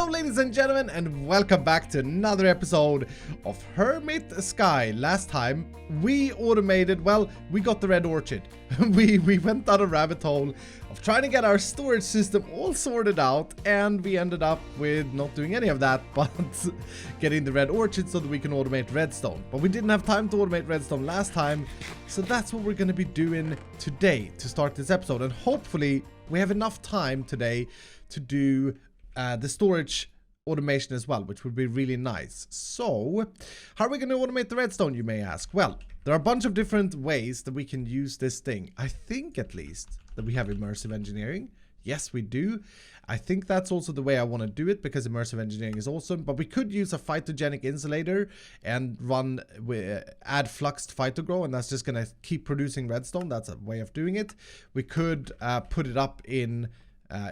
Hello ladies and gentlemen, and welcome back to another episode of Hermit Sky. Last time we automated, well, we got the red orchid. we went down a rabbit hole of trying to get our storage system all sorted out, and we ended up with not doing any of that but getting the red orchid so that we can automate redstone. But we didn't have time to automate redstone last time, so that's what we're going to be doing today to start this episode. And hopefully we have enough time today to do the storage automation as well, which would be really nice. So how are we going to automate the redstone, you may ask? Well, there are a bunch of different ways that we can use this thing. I think at least that we have immersive engineering. Yes, we do. I think that's also the way I want to do it because immersive engineering is awesome. But we could use a phytogenic insulator and run add fluxed phytogrow, and that's just going to keep producing redstone. That's a way of doing it. We could put it up in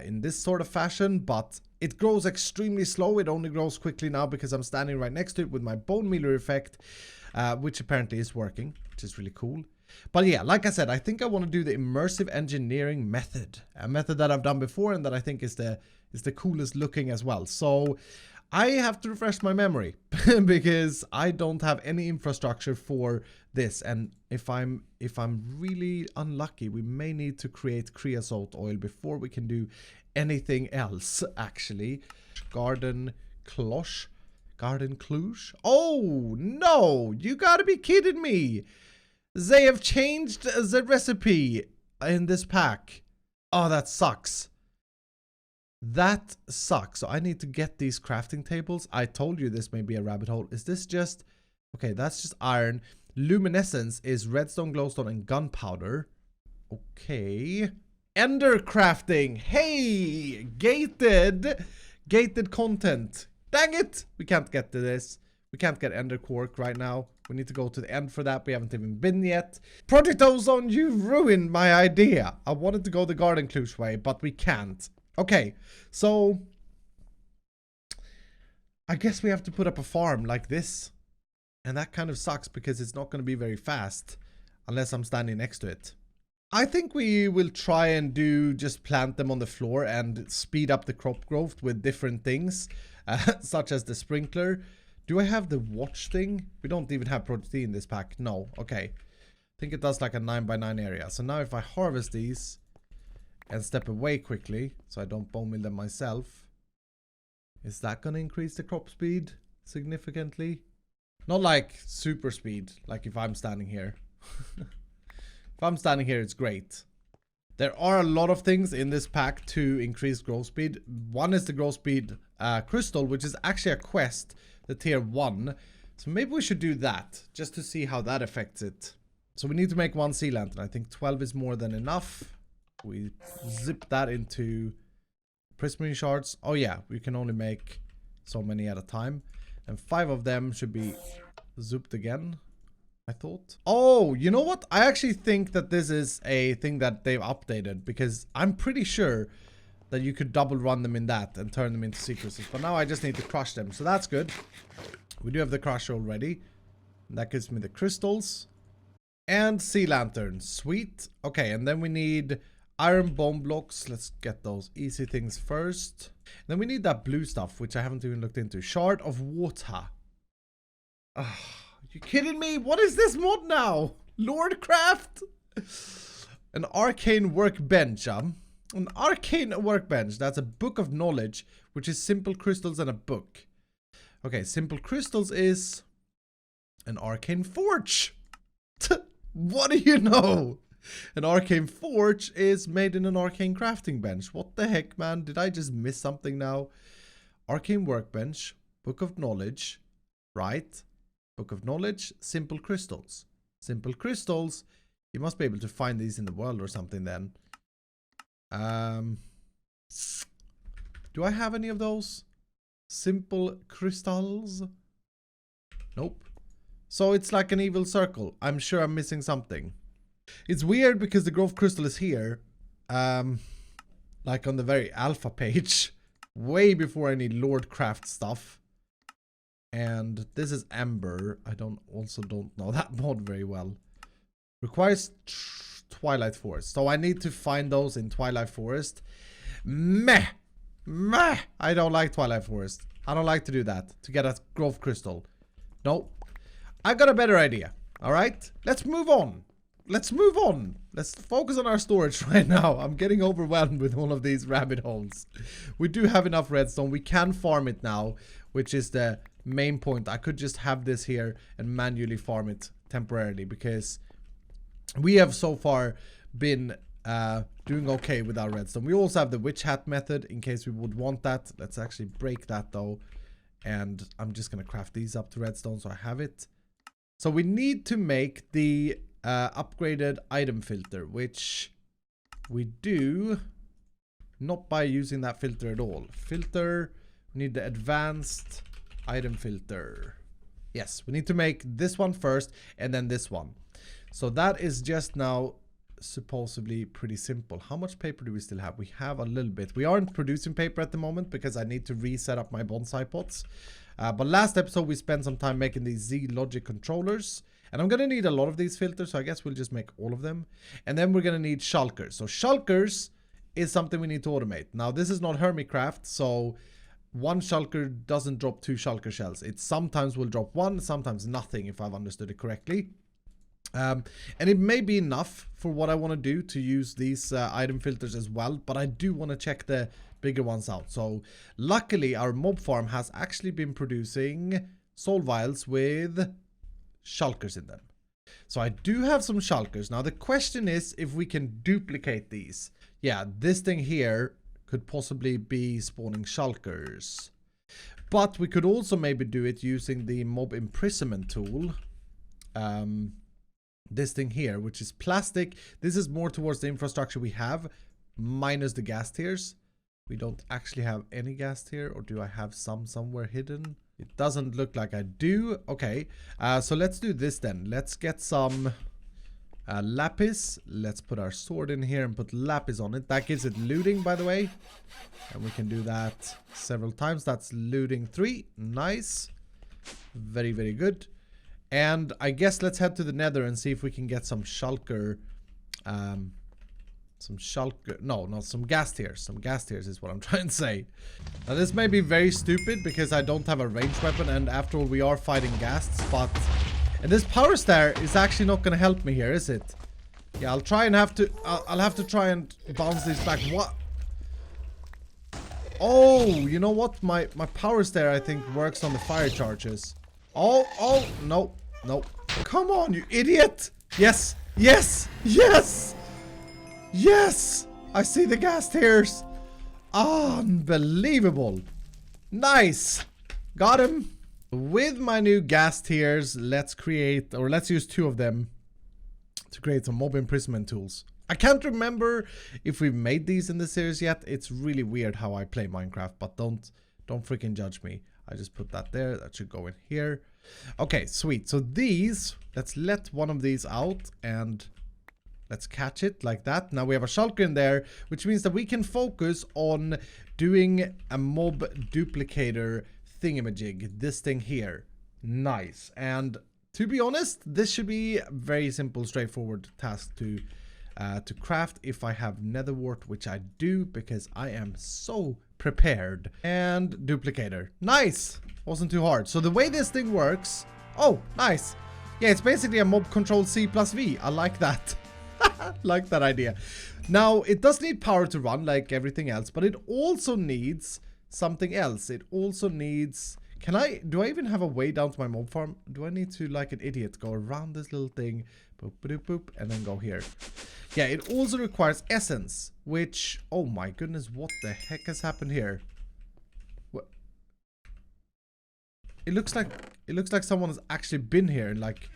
this sort of fashion, but it grows extremely slow. It only grows quickly now because I'm standing right next to it with my bone mealer effect, which apparently is working, which is really cool. But yeah, like I said, I think I want to do the immersive engineering method, a method that I've done before and that I think is the coolest looking as well. So I have to refresh my memory because I don't have any infrastructure for this, and if I'm really unlucky, we may need to create creosote oil before we can do anything else. Actually, garden cloche. Oh no, you gotta be kidding me. They have changed the recipe in this pack. Oh, that sucks. That sucks. So I need to get these crafting tables. I told you this may be a rabbit hole. Is this just... Okay, that's just iron. Luminescence is redstone, glowstone, and gunpowder. Okay. Ender crafting. Hey! Gated content. Dang it! We can't get to this. We can't get ender quark right now. We need to go to the end for that. We haven't even been yet. Project Ozone, you ruined my idea. I wanted to go the garden clues way, but we can't. Okay, so I guess we have to put up a farm like this. And that kind of sucks because it's not going to be very fast unless I'm standing next to it. I think we will try and just plant them on the floor and speed up the crop growth with different things, such as the sprinkler. Do I have the watch thing? We don't even have protein in this pack. No, okay. I think it does like a 9x9 area. So now if I harvest these and step away quickly so I don't bone meal them myself, is that going to increase the crop speed significantly? Not like super speed, like if I'm standing here. If I'm standing here, it's great. There are a lot of things in this pack to increase growth speed. One is the growth speed crystal, which is actually a quest, the tier 1. So maybe we should do that just to see how that affects it. So we need to make 1 sea lantern. I think 12 is more than enough. We zip that into prismarine shards. Oh yeah, we can only make so many at a time. And 5 of them should be zooped again, I thought. Oh, you know what? I actually think that this is a thing that they've updated, because I'm pretty sure that you could double run them in that and turn them into sequences. But now I just need to crush them, so that's good. We do have the crusher already. That gives me the crystals. And sea lanterns. Sweet. Okay, and then we need iron bone blocks. Let's get those easy things first. Then we need that blue stuff, which I haven't even looked into. Shard of water. Are you kidding me? What is this mod now? Lordcraft? An arcane workbench. An arcane workbench. That's a book of knowledge, which is simple crystals and a book. Okay, simple crystals is an arcane forge. What do you know? An arcane forge is made in an arcane crafting bench. What the heck, man? Did I just miss something now? Arcane workbench, book of knowledge, right? Book of knowledge, simple crystals. Simple crystals. You must be able to find these in the world or something then. Do I have any of those? Simple crystals? Nope. So it's like an evil circle. I'm sure I'm missing something. It's weird because the growth crystal is here, like on the very alpha page, way before any Lordcraft stuff. And this is Ember. I don't know that mod very well. Requires Twilight Forest. So I need to find those in Twilight Forest. Meh. Meh, I don't like Twilight Forest. I don't like to do that. To get a growth crystal. No. I got a better idea. Alright? Let's move on. Let's move on. Let's focus on our storage right now. I'm getting overwhelmed with all of these rabbit holes. We do have enough redstone. We can farm it now, which is the main point. I could just have this here and manually farm it temporarily because we have so far been doing okay with our redstone. We also have the witch hat method in case we would want that. Let's actually break that though. And I'm just going to craft these up to redstone so I have it. So we need to make the upgraded item filter, which we do not by using that filter at all. Filter, we need the advanced item filter. Yes, we need to make this one first and then this one. So that is just now supposedly pretty simple. How much paper do we still have? We have a little bit. We aren't producing paper at the moment because I need to reset up my bonsai pots. But last episode we spent some time making these Z logic controllers. And I'm going to need a lot of these filters, so I guess we'll just make all of them. And then we're going to need shulkers. So shulkers is something we need to automate. Now, this is not Hermit craft, so one shulker doesn't drop 2 shulker shells. It sometimes will drop 1, sometimes nothing, if I've understood it correctly. And it may be enough for what I want to do to use these item filters as well, but I do want to check the bigger ones out. So luckily, our mob farm has actually been producing soul vials with shulkers in them. So I do have some shulkers. Now the question is if we can duplicate these. Yeah, this thing here could possibly be spawning shulkers. But we could also maybe do it using the mob imprisonment tool. This thing here, which is plastic. This is more towards the infrastructure we have, minus the gas tiers. We don't actually have any gas tier, or do I have some somewhere hidden? It doesn't look like I do. Okay, so let's do this then. Let's get some lapis. Let's put our sword in here and put lapis on it. That gives it looting, by the way. And we can do that several times. That's looting 3. Nice. Very, very good. And I guess let's head to the nether and see if we can get some shulker. Some gas tiers. Some gas tiers is what I'm trying to say. Now this may be very stupid because I don't have a ranged weapon, and after all we are fighting ghasts, but... And this power stair is actually not going to help me here, is it? Yeah, I'll have to try and bounce these back. What? Oh, you know what? My power stair I think works on the fire charges. Oh, no. Come on, you idiot! Yes! Yes! I see the gas tiers! Unbelievable! Nice! Got him! With my new gas tiers, let's use 2 of them to create some mob imprisonment tools. I can't remember if we've made these in the series yet. It's really weird how I play Minecraft, but don't freaking judge me. I just put that there. That should go in here. Okay, sweet. So these, let's let one of these out and let's catch it like that. Now we have a shulker in there, which means that we can focus on doing a mob duplicator thingamajig. This thing here. Nice. And to be honest, this should be a very simple, straightforward task to craft if I have nether wart, which I do because I am so prepared. And duplicator. Nice. Wasn't too hard. So the way this thing works... Oh, nice. Yeah, it's basically a mob control C plus V. I like that. Like that idea. Now, it does need power to run like everything else, but it also needs something else. It also needs... do I even have a way down to my mob farm? Do I need to, like an idiot, go around this little thing, boop, boop, boop, and then go here? Yeah, it also requires essence, which... Oh my goodness, what the heck has happened here? What? It looks like someone has actually been here and, like,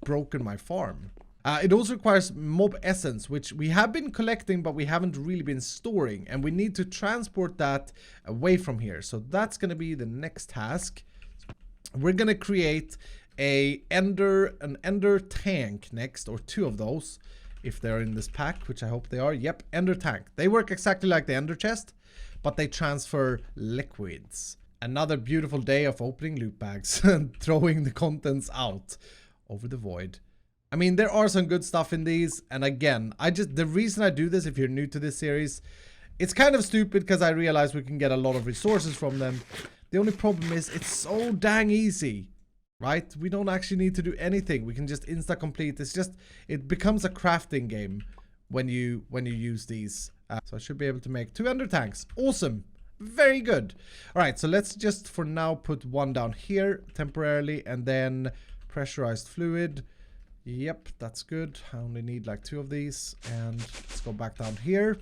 broken my farm. It also requires mob essence, which we have been collecting, but we haven't really been storing. And we need to transport that away from here. So that's going to be the next task. We're going to create an ender tank next, or 2 of those, if they're in this pack, which I hope they are. Yep, ender tank. They work exactly like the ender chest, but they transfer liquids. Another beautiful day of opening loot bags and throwing the contents out over the void. I mean, there are some good stuff in these, and again, the reason I do this, if you're new to this series, It's kind of stupid because I realize we can get a lot of resources from them. The only problem is it's so dang easy, right? We don't actually need to do anything. We can just insta-complete. It's just, it becomes a crafting game when you use these. So I should be able to make 200 tanks. Awesome. Very good. All right, so let's just for now put one down here temporarily, and then pressurized fluid. Yep, that's good. I only need like 2 of these, and let's go back down here.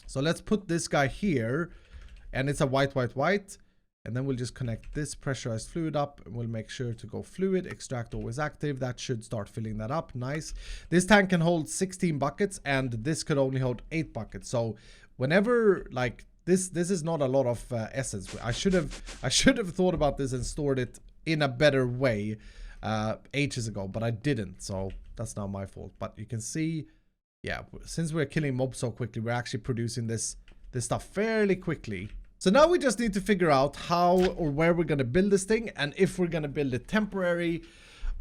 So let's put this guy here, and it's a white, and then we'll just connect this pressurized fluid up, and we'll make sure to go fluid, extract always active. That should start filling that up. Nice. This tank can hold 16 buckets, and this could only hold 8 buckets. So whenever like this is not a lot of essence. I should have thought about this and stored it in a better way ages ago, but I didn't, so that's not my fault. But you can see, yeah, since we're killing mobs so quickly, we're actually producing this stuff fairly quickly. So now we just need to figure out how or where we're going to build this thing, and if we're going to build it temporary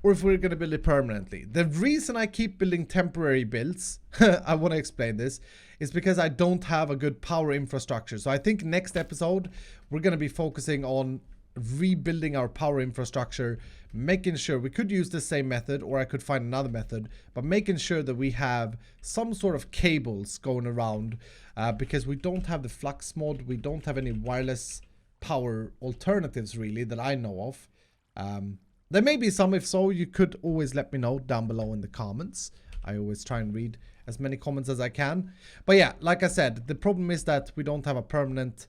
or if we're going to build it permanently. The reason I keep building temporary builds, I want to explain this, is because I don't have a good power infrastructure. So I think next episode we're going to be focusing on rebuilding our power infrastructure, making sure we could use the same method, or I could find another method, but making sure that we have some sort of cables going around, because we don't have the flux mod, we don't have any wireless power alternatives really that I know of. There may be some. If so, you could always let me know down below in the comments. I always try and read as many comments as I can. But yeah, like I said, the problem is that we don't have a permanent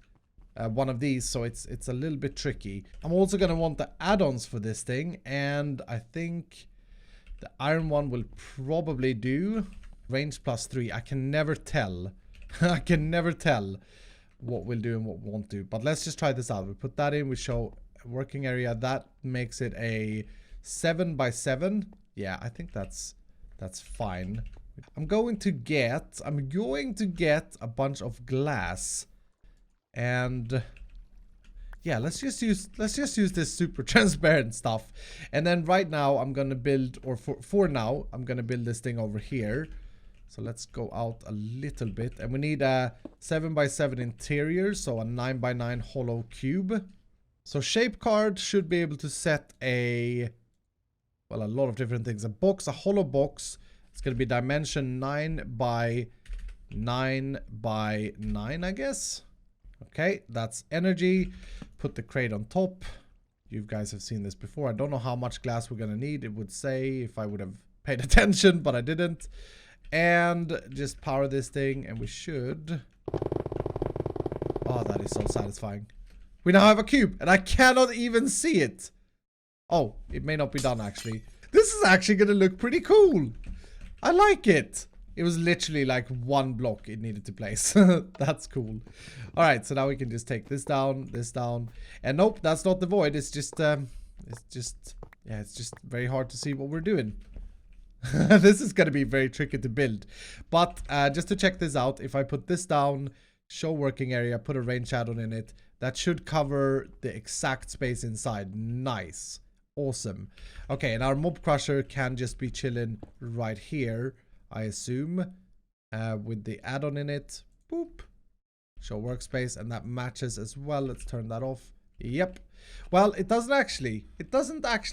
one of these, so it's a little bit tricky. I'm also going to want the add-ons for this thing, and I think the iron one will probably do. Range +3. I can never tell. I can never tell what we'll do and what we won't do. But let's just try this out. We put that in. We show working area. That makes it a 7x7. Yeah, I think that's fine. I'm going to get a bunch of glass. And yeah, let's just use this super transparent stuff. And then right now I'm gonna build, or for now I'm gonna build this thing over here. So let's go out a little bit, and we need a 7x7 interior, so a 9x9 hollow cube. So shape card should be able to set a lot of different things. A box, a hollow box. It's gonna be dimension 9x9x9, I guess. Okay, that's energy. Put the crate on top. You guys have seen this before. I don't know how much glass we're gonna need. It would say if I would have paid attention, but I didn't. And just power this thing, and we should... Oh, that is so satisfying. We now have a cube, and I cannot even see it. Oh, it may not be done, actually. This is actually gonna look pretty cool. I like it. It was literally like one block it needed to place. That's cool. All right, so now we can just take this down, and nope, that's not the void. It's just very hard to see what we're doing. This is gonna be very tricky to build. But just to check this out, if I put this down, show working area, put a range add-on in it, that should cover the exact space inside. Nice, awesome. Okay, and our mob crusher can just be chilling right here, I assume, with the add-on in it. Boop. Show workspace, and that matches as well. Let's turn that off. Yep. Well, it doesn't actually,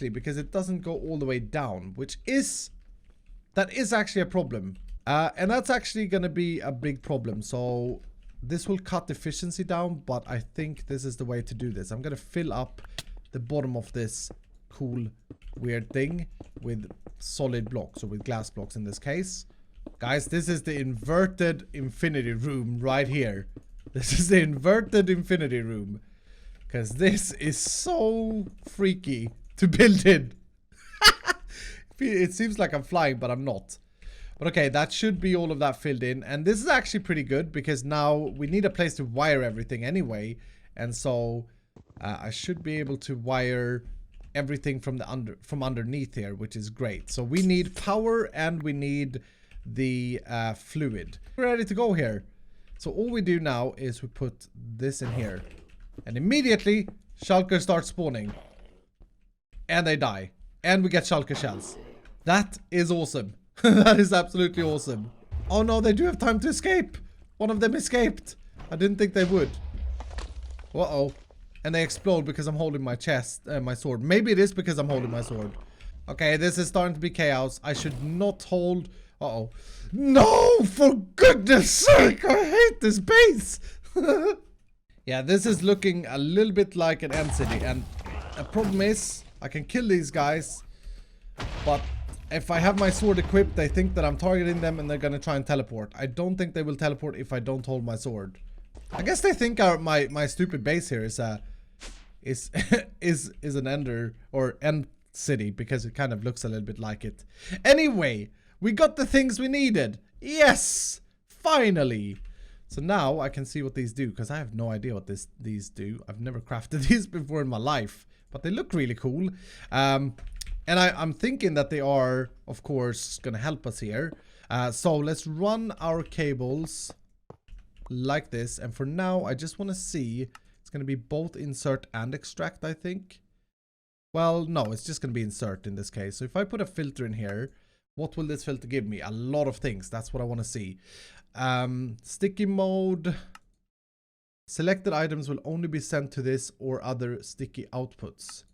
because it doesn't go all the way down, that is actually a problem. And that's actually going to be a big problem. So this will cut efficiency down, but I think this is the way to do this. I'm going to fill up the bottom of this cool weird thing with solid blocks, or with glass blocks in this case. Guys, this is the inverted infinity room right here. This is the inverted infinity room, because this is so freaky to build in. It seems like I'm flying, but I'm not. But okay, that should be all of that filled in, and this is actually pretty good because now we need a place to wire everything anyway, and so I should be able to wire everything from underneath here, which is great. So we need power and we need the fluid. We're ready to go here. So all we do now is we put this in here, and immediately shulkers start spawning, and they die, and we get shulker shells. That is awesome. That is absolutely awesome. Oh no, they do have time to escape. One of them escaped. I didn't think they would. Uh-oh. And they explode because I'm holding my chest, my sword. Maybe it is because I'm holding my sword. Okay, this is starting to be chaos. I should not hold... Uh-oh. No! For goodness sake! I hate this base! Yeah, this is looking a little bit like an end city. And the problem is, I can kill these guys. But if I have my sword equipped, they think that I'm targeting them and they're gonna try and teleport. I don't think they will teleport if I don't hold my sword. I guess they think my stupid base here is is an ender or end city because it kind of looks a little bit like it. Anyway, we got the things we needed. Yes, finally. So now I can see what these do because I have no idea what these do. I've never crafted these before in my life, but they look really cool. And I'm thinking that they are, of course, gonna help us here. So let's run our cables like this. And for now, I just want to see. It's gonna be both insert and extract, I think. Well, no, it's just gonna be insert in this case. So if I put a filter in here, what will this filter give me? A lot of things. That's what I want to see. Sticky mode. Selected items will only be sent to this or other sticky outputs.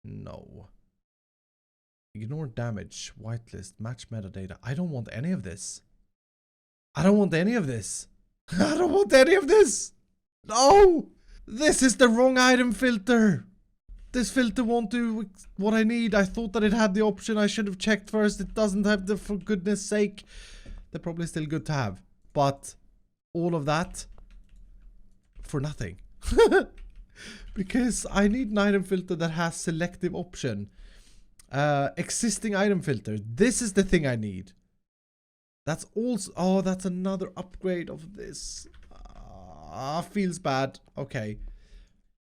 No. Ignore damage. Whitelist. Match metadata. I don't want any of this. I don't want any of this. I don't want any of this. No. This is the wrong item filter. This filter won't do what I need. I thought that it had the option. I should have checked first. It doesn't have the, for goodness sake. They're probably still good to have. But all of that for nothing. Because I need an item filter that has selective option. Existing item filter. This is the thing I need. That's also... Oh, that's another upgrade of this. Feels bad. Okay.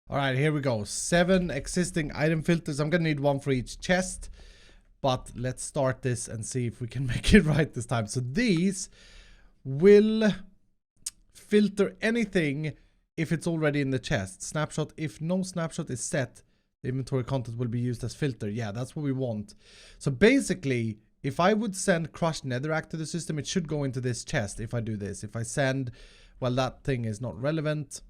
Alright, here we go. 7 existing item filters. I'm gonna need one for each chest. But let's start this and see if we can make it right this time. So these will filter anything if it's already in the chest. Snapshot. If no snapshot is set, the inventory content will be used as filter. Yeah, that's what we want. So basically, if I would send crushed netherrack to the system, it should go into this chest if I do this. If I send... Well, that thing is not relevant.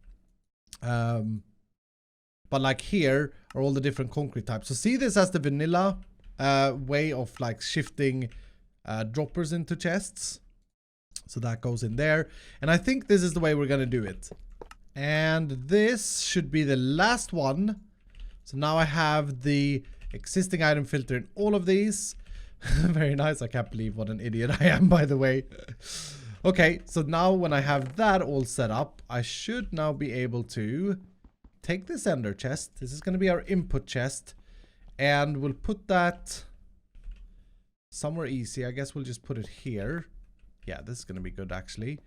But like here are all the different concrete types. So see this as the vanilla way of like shifting droppers into chests. So that goes in there. And I think this is the way we're going to do it. And this should be the last one. So now I have the existing item filter in all of these. Very nice. I can't believe what an idiot I am, by the way. Okay, so now when I have that all set up, I should now be able to take this ender chest. This is going to be our input chest. And we'll put that somewhere easy. I guess we'll just put it here. Yeah, this is going to be good, actually.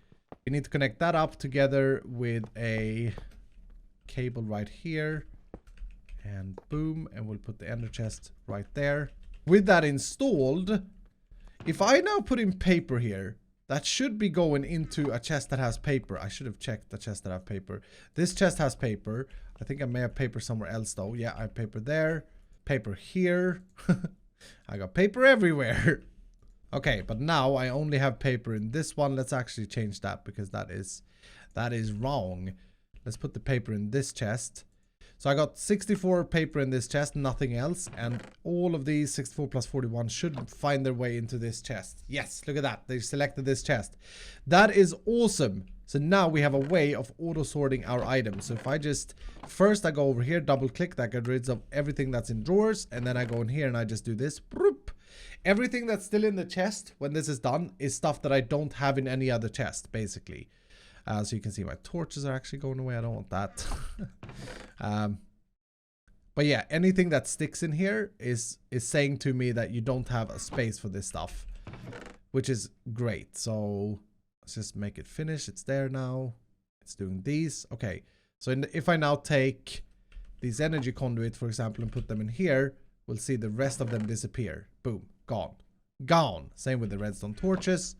We need to connect that up together with a cable right here. And boom. And we'll put the ender chest right there. With that installed, if I now put in paper here, that should be going into a chest that has paper. I should have checked the chest that have paper. This chest has paper. I think I may have paper somewhere else though. Yeah, I have paper there. Paper here. I got paper everywhere. Okay, but now I only have paper in this one. Let's actually change that because that is wrong. Let's put the paper in this chest. So I got 64 paper in this chest, nothing else. And all of these 64 plus 41 should find their way into this chest. Yes, look at that. They selected this chest. That is awesome. So now we have a way of auto sorting our items. So if I just, first I go over here, double click, that gets rid of everything that's in drawers. And then I go in here and I just do this. Broop. Everything that's still in the chest when this is done is stuff that I don't have in any other chest, basically. So you can see my torches are actually going away. I don't want that. But yeah, anything that sticks in here is saying to me that you don't have a space for this stuff, which is great. So let's just make it finish. It's there now. It's doing these. Okay. So if I now take these energy conduit, for example, and put them in here, we'll see the rest of them disappear. Boom. Gone. Gone. Same with the redstone torches.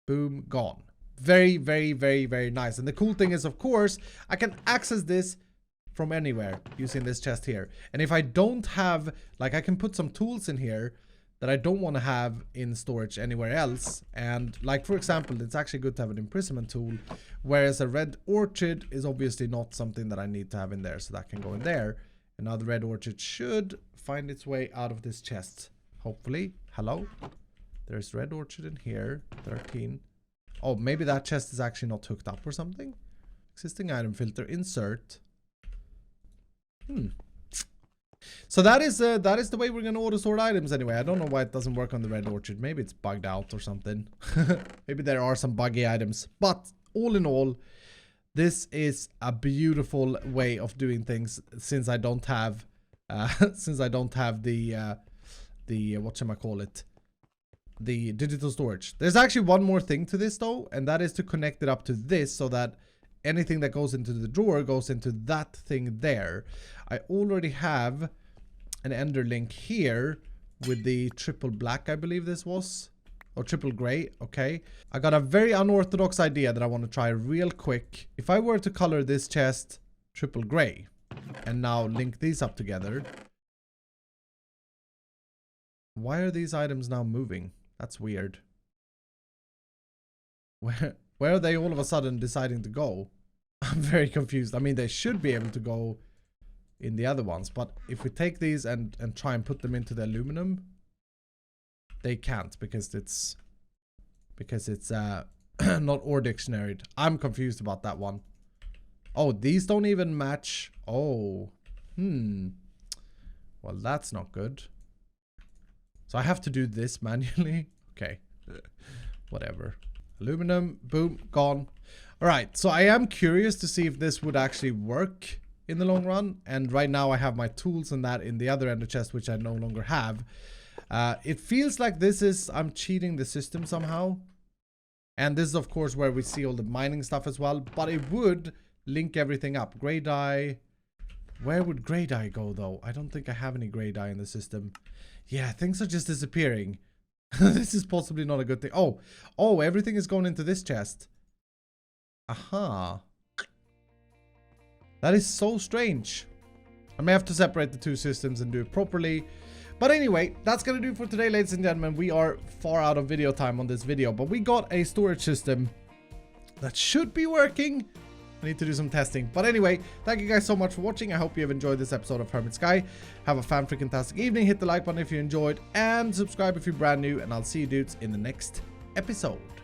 Boom. Gone. Very, very, very, very nice. And the cool thing is, of course, I can access this from anywhere using this chest here. And if I don't have, like, I can put some tools in here that I don't want to have in storage anywhere else. And like, for example, it's actually good to have an imprisonment tool, whereas a red orchid is obviously not something that I need to have in there, so that can go in there. And now the red orchid should find its way out of this chest, hopefully. Hello? There's red orchid in here, 13. Oh, maybe that chest is actually not hooked up or something. Existing item filter, insert. So that is the way we're gonna auto sort items anyway. I don't know why it doesn't work on the red orchid. Maybe it's bugged out or something. Maybe there are some buggy items. But all in all, this is a beautiful way of doing things since I don't have the whatchamacallit, the digital storage. There's actually one more thing to this though, and that is to connect it up to this so that anything that goes into the drawer goes into that thing there. I already have an ender link here with the triple black, I believe this was, or triple gray. Okay, I got a very unorthodox idea that I want to try real quick. If I were to color this chest triple gray and now link these up together, why are these items now moving? That's weird. Where are they all of a sudden deciding to go? I'm very confused. I mean, they should be able to go in the other ones, but if we take these and try and put them into the aluminum, they can't because it's not or dictionaried. I'm confused about that one. Oh, these don't even match. Oh, well, that's not good. So I have to do this manually. Okay, whatever. Aluminum, boom, gone. All right, so I am curious to see if this would actually work in the long run. And right now I have my tools and that in the other ender chest, which I no longer have. It feels like I'm cheating the system somehow. And this is of course where we see all the mining stuff as well, but it would link everything up. Gray dye. Where would gray dye go though? I don't think I have any gray dye in the system. Yeah, things are just disappearing. This is possibly not a good thing. Oh, everything is going into this chest. Aha. That is so strange. I may have to separate the two systems and do it properly. But anyway, that's gonna do it for today, ladies and gentlemen. We are far out of video time on this video, but we got a storage system that should be working. I need to do some testing. But anyway, thank you guys so much for watching. I hope you have enjoyed this episode of Hermit Sky. Have a fan-freaking-tastic evening. Hit the like button if you enjoyed, and subscribe if you're brand new, and I'll see you dudes in the next episode.